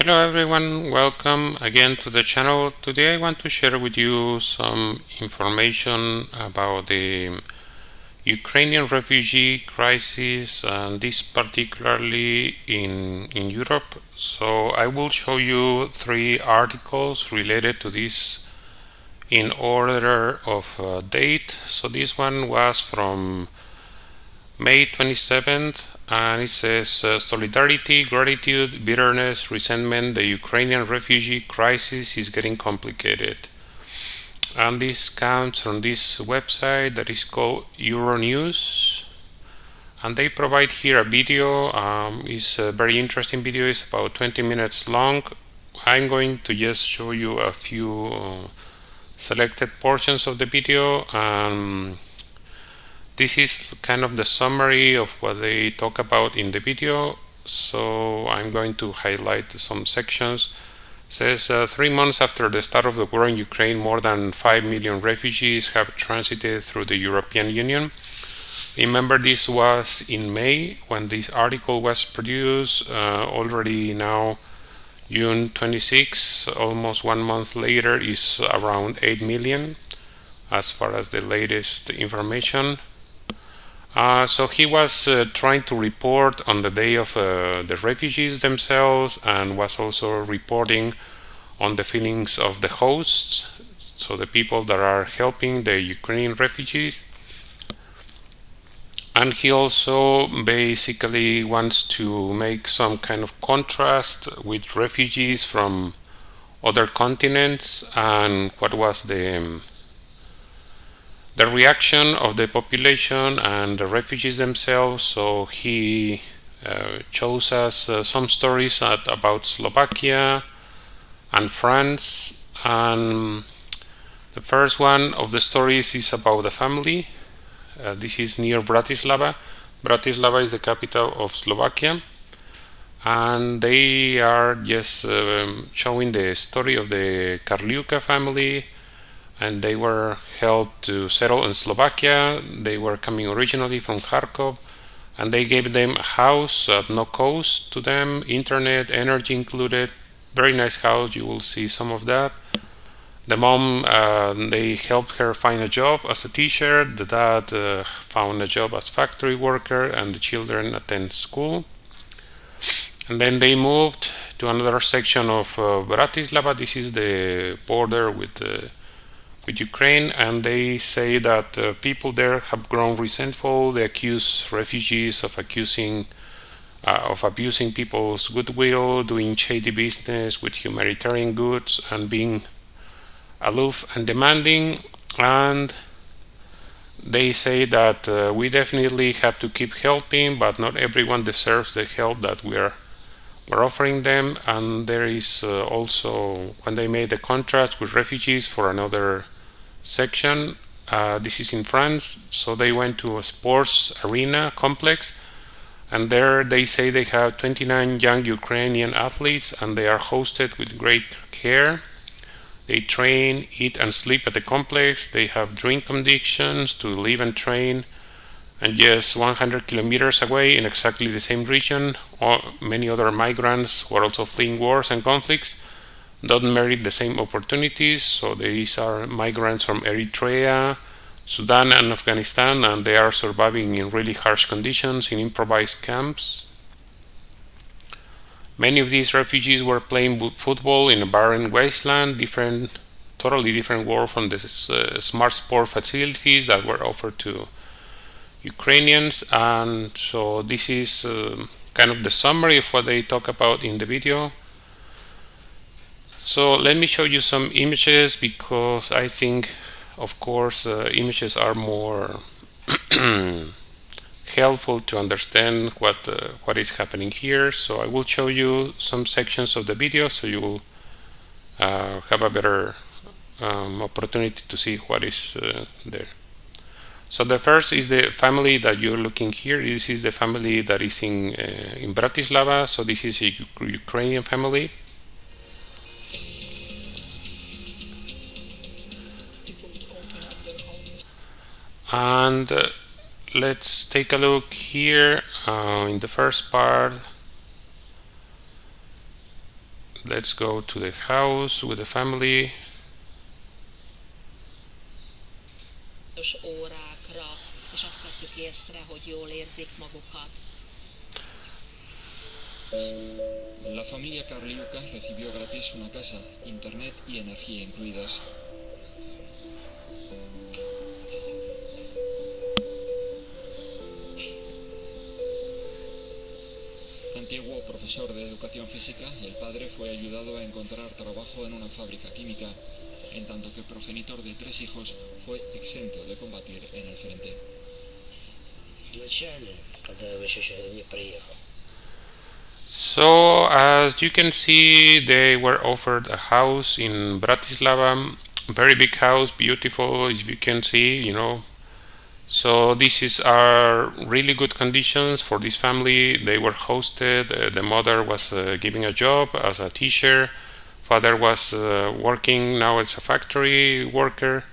Hello everyone, welcome again to the channel. Today I want to share with you some information about the Ukrainian refugee crisis, and this particularly in Europe. So I will show you three articles related to this in order of date. So this one was from May 27th, and it says solidarity, gratitude, bitterness, resentment. The Ukrainian refugee crisis is getting complicated. And this comes from this website that is called Euronews. And they provide here a video. It's a very interesting video. It's about 20 minutes long. I'm going to just show you a few selected portions of the video. This is kind of the summary of what they talk about in the video, so I'm going to highlight some sections. It says 3 months after the start of the war in Ukraine, more than 5 million refugees have transited through the European Union. Remember, this was in May when this article was produced. Already now June 26, almost 1 month later, is around 8 million as far as the latest information. So he was trying to report on the day of the refugees themselves, and was also reporting on the feelings of the hosts, so the people that are helping the Ukrainian refugees. And he also basically wants to make some kind of contrast with refugees from other continents and what was the reaction of the population and the refugees themselves. So he chose us some stories about Slovakia and France, and the first one of the stories is about the family. This is near Bratislava. Bratislava is the capital of Slovakia, and they are just showing the story of the Karliuka family, and they were helped to settle in Slovakia. They were coming originally from Kharkov, and they gave them a house at no cost to them, internet, energy included, very nice house. You will see some of that. The mom, they helped her find a job as a teacher. The dad found a job as factory worker, and the children attend school. And then they moved to another section of Bratislava. This is the border with Ukraine, and they say that people there have grown resentful. They accuse refugees of abusing people's goodwill, doing shady business with humanitarian goods, and being aloof and demanding. And they say that we definitely have to keep helping, but not everyone deserves the help that we're offering them. And there is also, when they made the contrast with refugees for another section, this is in France. So they went to a sports arena complex, and there they say they have 29 young Ukrainian athletes, and they are hosted with great care. They train, eat, and sleep at the complex. They have drink conditions to live and train. And just 100 kilometers away, in exactly the same region, many other migrants who are also fleeing wars and conflicts don't merit the same opportunities. So these are migrants from Eritrea, Sudan, and Afghanistan, and they are surviving in really harsh conditions in improvised camps. Many of these refugees were playing football in a barren wasteland, totally different world from the smart sport facilities that were offered to Ukrainians. And so this is kind of the summary of what they talk about in the video. So let me show you some images, because I think, of course, images are more helpful to understand what is happening here. So I will show you some sections of the video, so you will have a better opportunity to see what is there. So the first is the family that you're looking here. This is the family that is in Bratislava. So this is a Ukrainian family. And let's take a look here in the first part. let's go to the house with the family. Órákra, és azt vettük észre, hogy jól érzik magukat. La familia Carliuca recibió gratis una casa, internet y energía incluidas. Antiguo profesor de educación física, el padre fue ayudado a encontrar trabajo en una fábrica química, en tanto que progenitor de 3 hijos fue exento de combatir en el frente. So as you can see, they were offered a house in Bratislava, very big house, beautiful, as you can see. So this is are really good conditions for this family. They were hosted. The mother was giving a job as a teacher. Father was working now as a factory worker,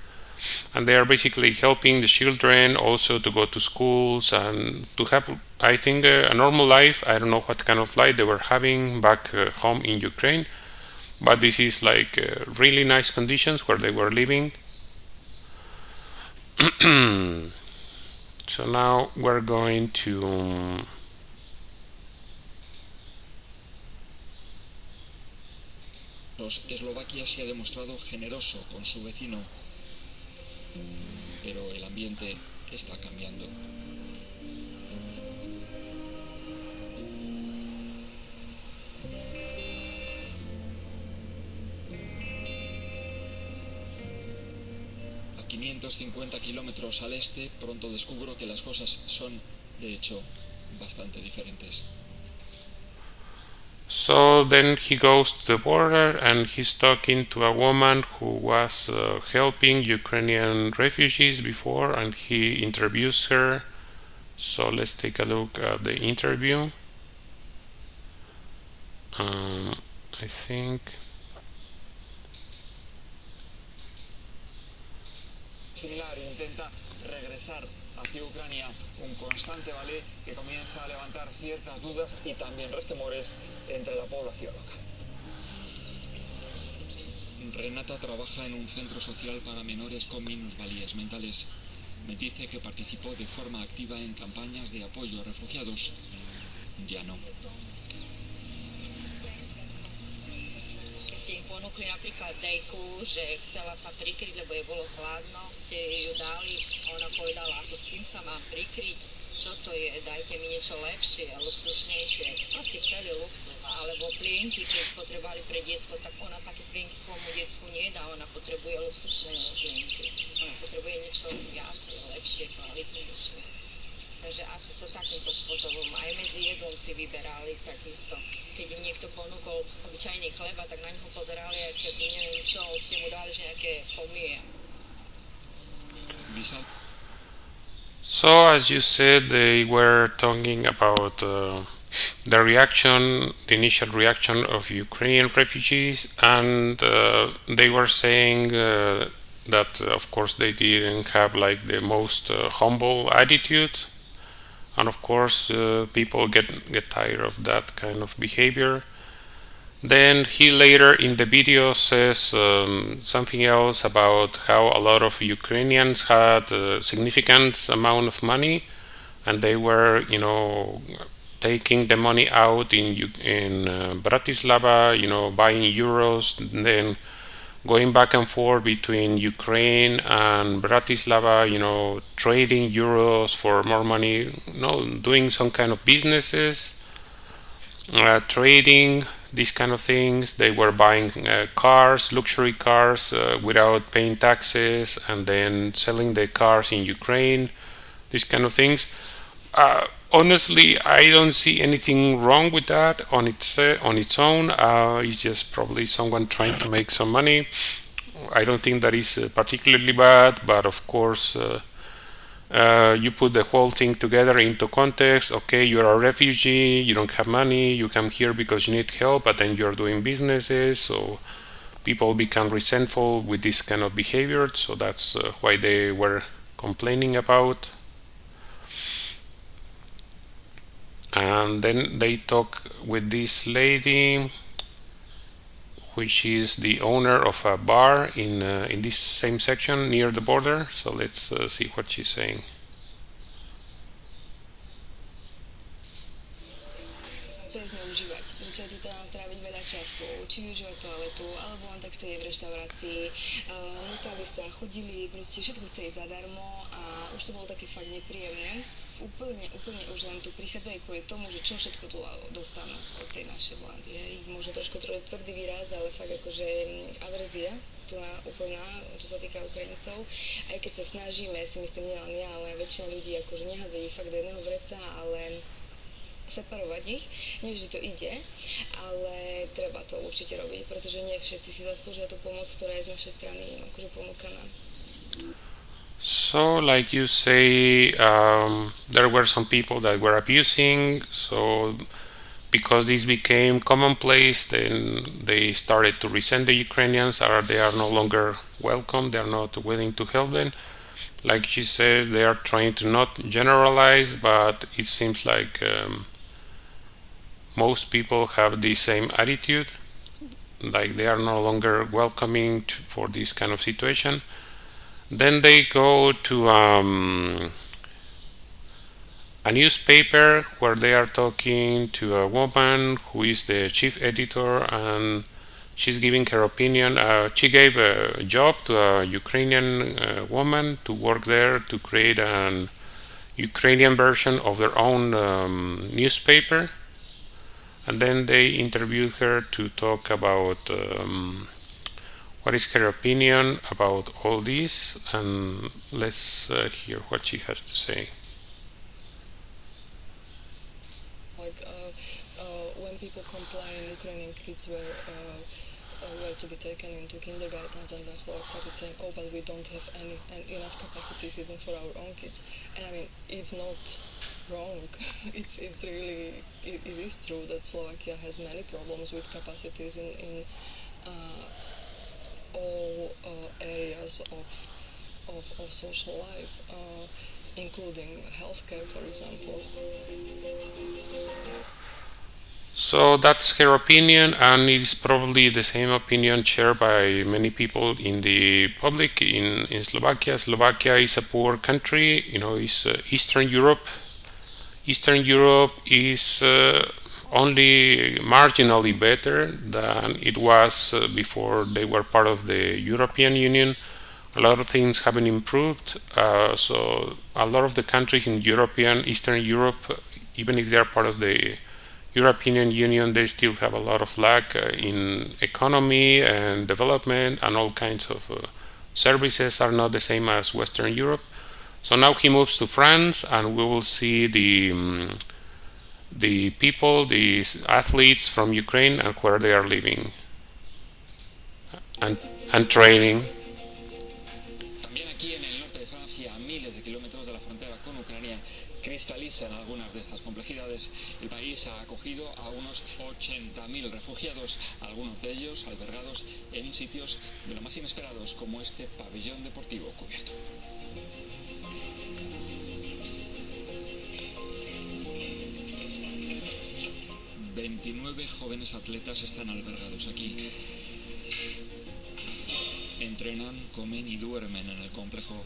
and they are basically helping the children also to go to schools and to have, I think, a normal life. I don't know what kind of life they were having back home in Ukraine, but this is like really nice conditions where they were living. So now we're going to Eslovaquia se ha demostrado generoso con su vecino, pero el ambiente está cambiando. A 550 kilómetros al este, pronto descubro que las cosas son, de hecho, bastante diferentes. So then he goes to the border and he's talking to a woman who was helping Ukrainian refugees before, and he interviews her. So let's take a look at the interview. I think intenta regresar hacia Ucrania, un constante ballet que comienza a levantar ciertas dudas y también resquemores entre la población local. Renata trabaja en un centro social para menores con minusvalías mentales. Me dice que participó de forma activa en campañas de apoyo a refugiados. Ya no. Ste im ponúkli napríklad dejku, že chcela sa prikryť, lebo je bolo chladno, ste ju dali, ona povedala, ako s tým sa mám prikryť, čo to je, dajte mi niečo lepšie, luxusnejšie. Proste chceli luxus, alebo plienky, keď potrebovali pre diecko, tak ona také plienky svojmu diecku nedá, ona potrebuje luxusné plienky, ona potrebuje niečo viacej, lepšie, kvalitnejšie. Takže asi to takýmto spôsobom aj medzi jedlom si vyberali takisto. Keď im niekto ponúkol obyčajný chleba, tak na neho pozerali, aj keby neviem čo, ste mu dali, že nejaké pomie. so. As you said, they were talking about the reaction, the initial reaction of Ukrainian refugees, and they were saying that, of course, they didn't have like the most humble attitude. And of course people get tired of that kind of behavior. Then he later in the video says something else about how a lot of Ukrainians had a significant amount of money, and they were, taking the money out in Bratislava, buying euros, then going back and forth between Ukraine and Bratislava, trading euros for more money, doing some kind of businesses, trading, these kind of things. They were buying cars, luxury cars, without paying taxes, and then selling the cars in Ukraine, these kind of things. Honestly, I don't see anything wrong with that on its own. It's just probably someone trying to make some money. I don't think that is particularly bad, but of course, you put the whole thing together into context. Okay, you're a refugee, you don't have money, you come here because you need help, but then you're doing businesses, so people become resentful with this kind of behavior. So that's why they were complaining about. And then they talk with this lady, which is the owner of a bar in this same section near the border. So let's see what she's saying. Chce zneužívať, začali tu teda tráviť veľa času, či využívať toaletu, alebo len tak chceli v reštaurácii, motali sa, chodili, proste všetko chceli zadarmo a už to bolo také fakt nepríjemné. Úplne už len tu prichádzajú kvôli tomu, že čo všetko tu dostanú od tej našej vlády. Možno trošku tvrdý výraz, ale fakt akože averzia tu úplná, čo sa týka Ukrajincov. Aj keď sa snažíme, si myslím nielen ja, ale väčšina ľudí akože nehádzajú ich fakt do jedného vreca, ale separovať ich. Nevždy to ide, ale treba to určite robiť, pretože nie všetci si zaslúžia tú pomoc, ktorá je z našej strany akože ponúkaná. So, like you say, there were some people that were abusing, so because this became commonplace, then they started to resent the Ukrainians, or they are no longer welcome, they are not willing to help them. Like she says, they are trying to not generalize, but it seems like most people have the same attitude, like they are no longer welcoming for this kind of situation. Then they go to a newspaper where they are talking to a woman who is the chief editor, and she's giving her opinion. She gave a job to a Ukrainian woman to work there to create an Ukrainian version of their own newspaper. And then they interviewed her to talk about what is her opinion about all this, and let's hear what she has to say. Like when people complain, Ukrainian kids were to be taken into kindergartens, and then Slovaks started saying, oh, but we don't have enough capacities even for our own kids. And I mean, it's not wrong. It's really, it is true that Slovakia has many problems with capacities in all areas of social life, including healthcare, for example. So that's her opinion, and it is probably the same opinion shared by many people in the public in Slovakia. Slovakia is a poor country, it's Eastern Europe. Eastern Europe is only marginally better than it was before they were part of the European Union. A lot of things haven't improved, so a lot of the countries in Eastern Europe, even if they are part of the European Union, they still have a lot of lack in economy and development, and all kinds of services are not the same as Western Europe. So now he moves to France, and we will see the people, the athletes from Ukraine, and where they are living and training. Cristalizan algunas de estas complejidades. El país ha acogido a unos 80.000 refugiados, algunos de ellos albergados en sitios de lo más inesperados, como este pabellón deportivo cubierto. ...29 jóvenes atletas están albergados aquí. Entrenan, comen y duermen en el complejo.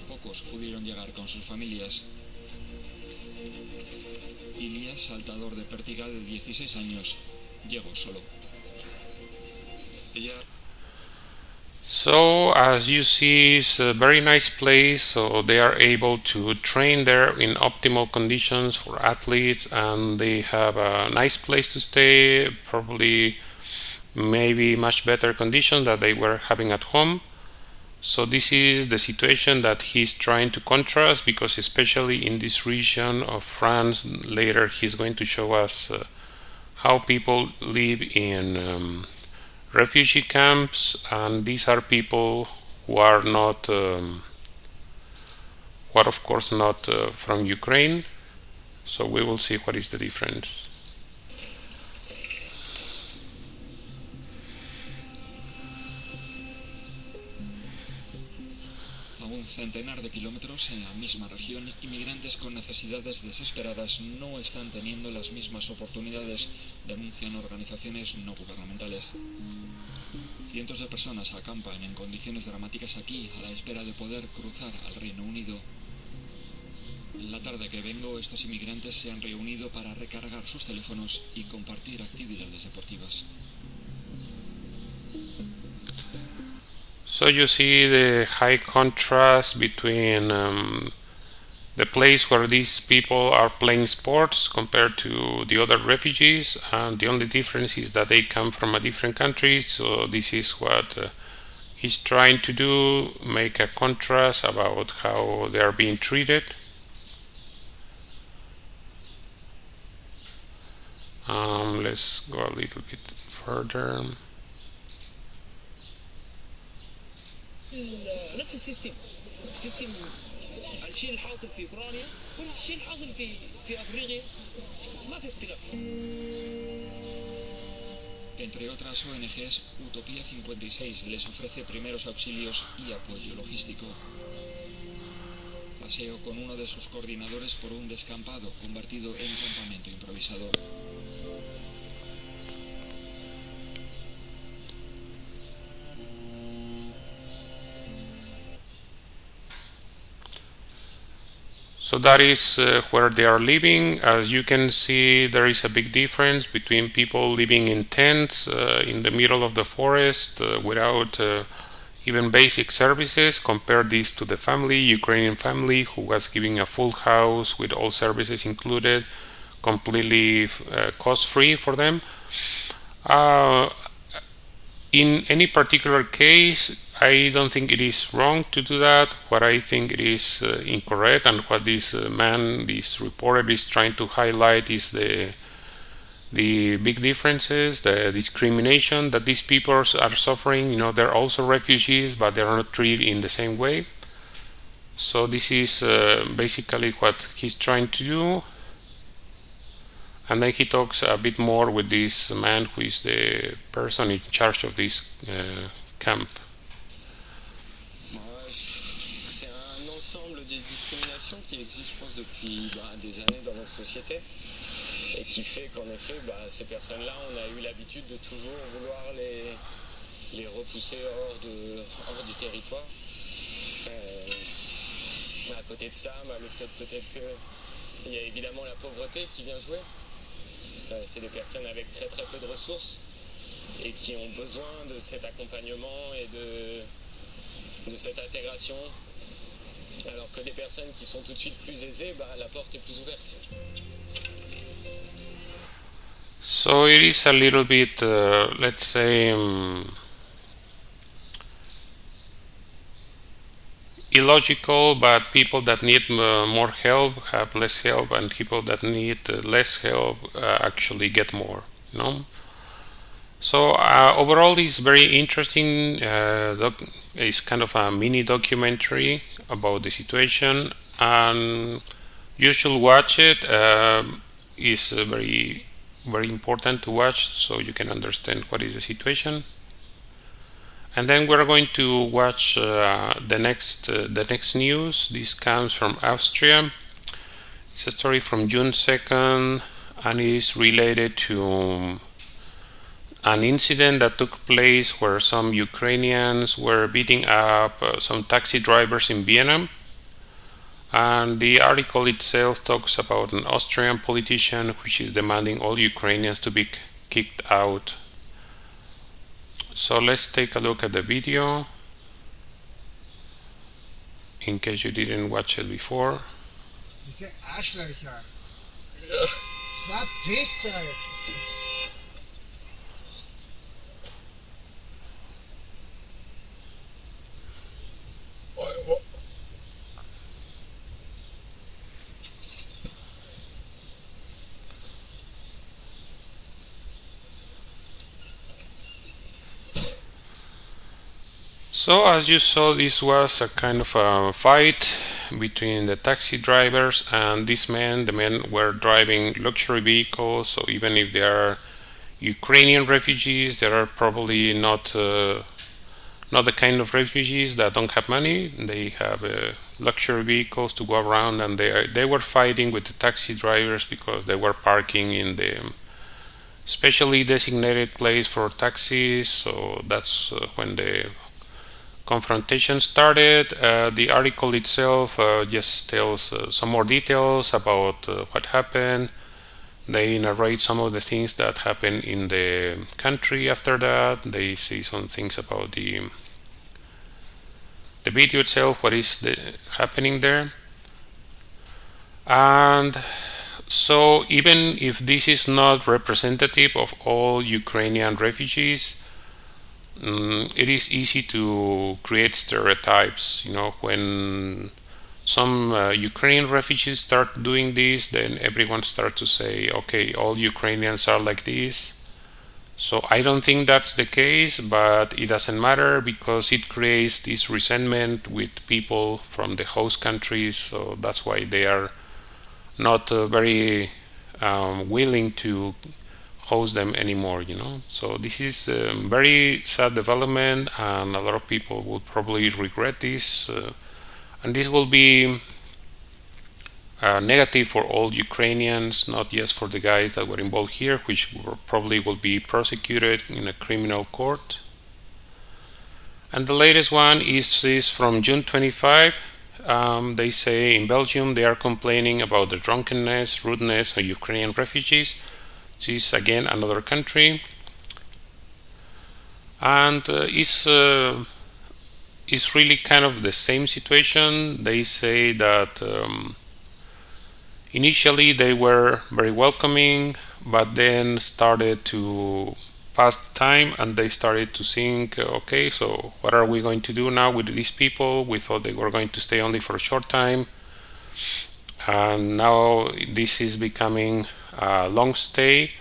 Pocos pudieron llegar con sus familias. Ilya, saltador de pértiga de 16 años, llegó solo. So as you see, it's a very nice place, so they are able to train there in optimal conditions for athletes, and they have a nice place to stay, probably maybe much better conditions that they were having at home. So this is the situation that he's trying to contrast, because especially in this region of France, later he's going to show us how people live in refugee camps, and these are people who are not, who are of course not from Ukraine. So we will see what is the difference. centenar de kilómetros en la misma región, inmigrantes con necesidades desesperadas no están teniendo las mismas oportunidades, denuncian organizaciones no gubernamentales. Cientos de personas acampan en condiciones dramáticas aquí a la espera de poder cruzar al Reino Unido. La tarde que vengo, estos inmigrantes se han reunido para recargar sus teléfonos y compartir actividades deportivas. So you see the high contrast between the place where these people are playing sports compared to the other refugees, and the only difference is that they come from a different country. So this is what he's trying to do, make a contrast about how they are being treated. Let's go a little bit further. نفس السيستم الشيء الحاصل في اوكرانيا والشيء الحاصل في افريقيا ما في اختلاف. Entre otras ONGs, Utopía 56 les ofrece primeros auxilios y apoyo logístico. Paseo con uno de sus coordinadores por un descampado convertido en campamento improvisado. So that is where they are living. As you can see, there is a big difference between people living in tents in the middle of the forest without even basic services. Compare this to the family, Ukrainian family, who was giving a full house with all services included, completely cost-free for them. In any particular case, I don't think it is wrong to do that. What I think it is incorrect, and what this man, this reporter, is trying to highlight is the big differences, the discrimination that these people are suffering. You know, they're also refugees, but they're not treated in the same way. So this is basically what he's trying to do. And then he talks a bit more with this man who is the person in charge of this camp. C'est un ensemble de discriminations qui existe, je pense, depuis des années dans notre société, et qui fait qu'en effet, ces personnes-là, on a eu l'habitude de toujours vouloir les repousser hors du territoire. À côté de ça, le fait peut-être qu'il y a évidemment la pauvreté qui vient jouer. C'est des personnes avec très très peu de ressources et qui ont besoin de cet accompagnement et de cette intégration, alors que des personnes qui sont tout de suite plus aisées, la porte est plus ouverte. So it is a little bit, let's say, illogical, but people that need more help have less help, and people that need less help actually get more, you know. So overall, it's very interesting. It's kind of a mini documentary about the situation, and you should watch it. It's very, very important to watch so you can understand what is the situation. And then we're going to watch the next news. This comes from Austria. It's a story from June 2nd, and is related to an incident that took place where some Ukrainians were beating up some taxi drivers in Vienna. And the article itself talks about an Austrian politician which is demanding all Ukrainians to be kicked out. So let's take a look at the video, in case you didn't watch it before. Diese Arschlöcher. Verpisst euch! So as you saw, this was a kind of a fight between the taxi drivers and this man. The men were driving luxury vehicles, so even if they are Ukrainian refugees, they are probably not not the kind of refugees that don't have money. They have luxury vehicles to go around, and they were fighting with the taxi drivers because they were parking in the specially designated place for taxis. So that's when the confrontation started. The article itself just tells some more details about what happened. They narrate some of the things that happened in the country after that. They say some things about the video itself, what is happening there. And so even if this is not representative of all Ukrainian refugees, it is easy to create stereotypes. When some Ukrainian refugees start doing this, then everyone starts to say, okay, all Ukrainians are like this. So I don't think that's the case, but it doesn't matter because it creates this resentment with people from the host countries. So that's why they are not very willing to host them anymore. So this is a very sad development, and a lot of people will probably regret this, and this will be negative for all Ukrainians, not just for the guys that were involved here, which probably will be prosecuted in a criminal court. And the latest one is from June 25. They say in Belgium they are complaining about the drunkenness, rudeness of Ukrainian refugees. This is again another country, and it's really kind of the same situation. They say that initially they were very welcoming, but then started to pass the time and they started to think, okay, so what are we going to do now with these people? We thought they were going to stay only for a short time, and now this is becoming a long stay.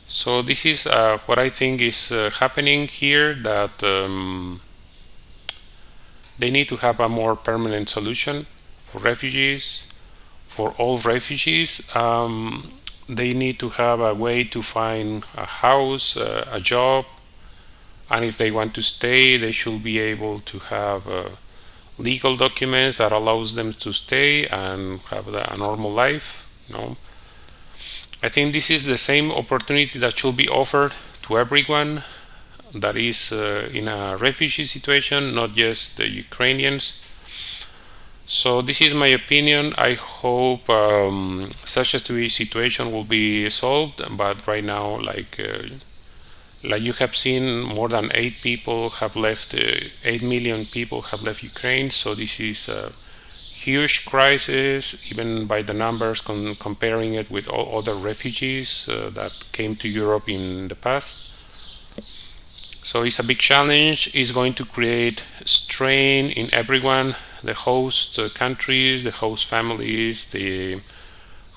So this is what I think is happening here, that they need to have a more permanent solution for refugees. For all refugees, they need to have a way to find a house, a job, and if they want to stay, they should be able to have legal documents that allows them to stay and have a normal life. I think this is the same opportunity that should be offered to everyone that is in a refugee situation, not just the Ukrainians. So this is my opinion. I hope such a situation will be solved, but right now, like you have seen, more than 8 people have left, 8 million people have left Ukraine. So this is a huge crisis, even by the numbers, comparing it with all other refugees that came to Europe in the past. So it's a big challenge. It's going to create strain in everyone, the host countries, the host families, the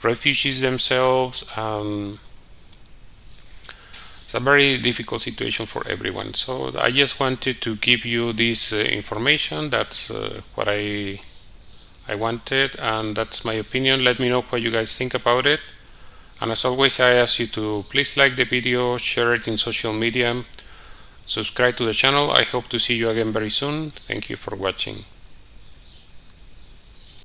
refugees themselves. It's a very difficult situation for everyone. So I just wanted to give you this information. That's what I wanted, and that's my opinion. Let me know what you guys think about it. And as always, I ask you to please like the video, share it in social media, subscribe to the channel. I hope to see you again very soon. Thank you for watching.